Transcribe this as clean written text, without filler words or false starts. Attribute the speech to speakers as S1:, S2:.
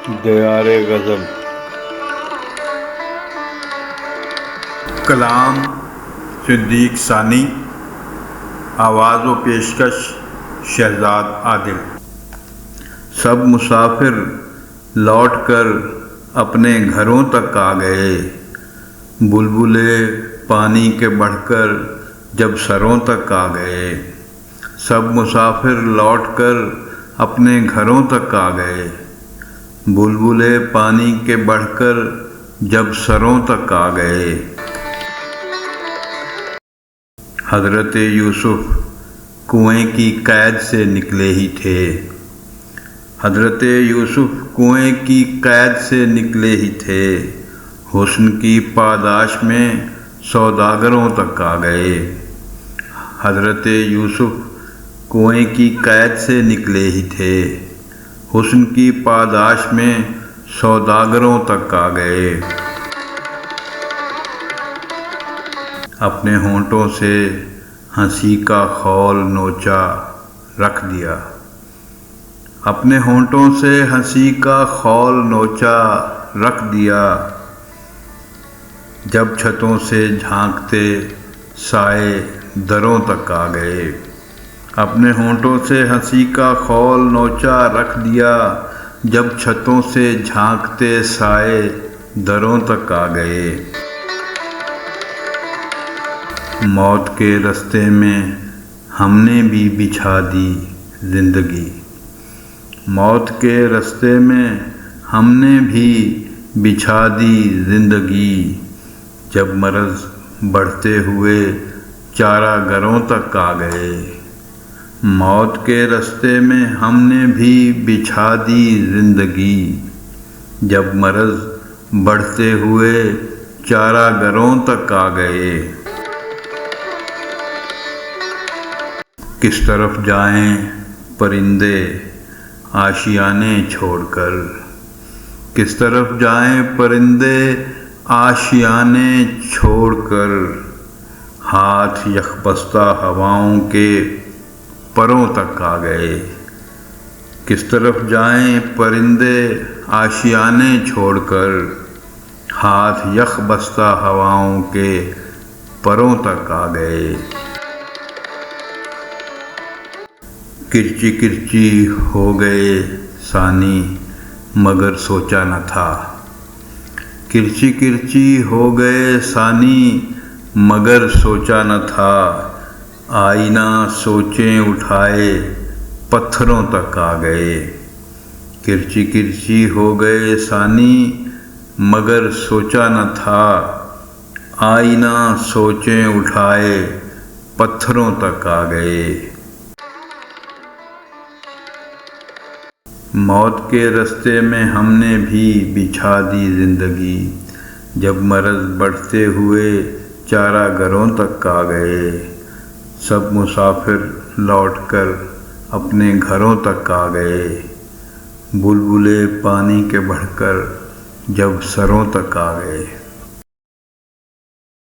S1: دیار غزل
S2: کلام صدیق ثانی، آواز و پیشکش شہزاد عادل۔ سب مسافر لوٹ کر اپنے گھروں تک آ گئے، بلبلے پانی کے بڑھ کر جب سروں تک آ گئے۔ سب مسافر لوٹ کر اپنے گھروں تک آ گئے، بلبلے پانی کے بڑھ کر جب سروں تک آ گئے۔ حضرت یوسف کنویں کی قید سے نکلے ہی تھے، حضرت یوسف کنویں کی قید سے نکلے ہی تھے، حسن کی پاداش میں سوداگروں تک آ گئے۔ حضرت یوسف کنویں کی قید سے نکلے ہی تھے، حسن کی پاداش میں سوداگروں تک آ گئے۔ اپنے ہونٹوں سے ہنسی کا خول نوچا رکھ دیا، اپنے ہونٹوں سے ہنسی کا خول نوچا رکھ دیا، جب چھتوں سے جھانکتے سائے دروں تک آ گئے۔ اپنے ہونٹوں سے ہنسی کا خول نوچا رکھ دیا، جب چھتوں سے جھانکتے سائے دروں تک آ گئے۔ موت کے رستے میں ہم نے بھی بچھا دی زندگی، موت کے رستے میں ہم نے بھی بچھا دی زندگی، جب مرض بڑھتے ہوئے چارہ گروں تک آ گئے۔ موت کے رستے میں ہم نے بھی بچھا دی زندگی، جب مرض بڑھتے ہوئے چارہ گروں تک آ گئے۔ کس طرف جائیں پرندے آشیانے چھوڑ کر، کس طرف جائیں پرندے آشیانے چھوڑ کر، ہاتھ یکبستہ ہواؤں کے پروں تک آ گئے۔ کس طرف جائیں پرندے آشیانے چھوڑ کر، ہاتھ یکبستہ ہواؤں کے پروں تک آ گئے۔ کرچی کرچی ہو گئے ثانی مگر سوچا نہ تھا، کرچی کرچی ہو گئے ثانی مگر سوچا نہ تھا، آئینہ سوچیں اٹھائے پتھروں تک آ گئے۔ کرچی کرچی ہو گئے ثانی مگر سوچا نہ تھا، آئینہ سوچیں اٹھائے پتھروں تک آ گئے۔ موت کے رستے میں ہم نے بھی بچھا دی زندگی، جب مرض بڑھتے ہوئے چارہ گروں تک آ گئے۔ سب مسافر لوٹ کر اپنے گھروں تک آ گئے، بلبلے پانی کے بڑھ کر جب سروں تک آ گئے۔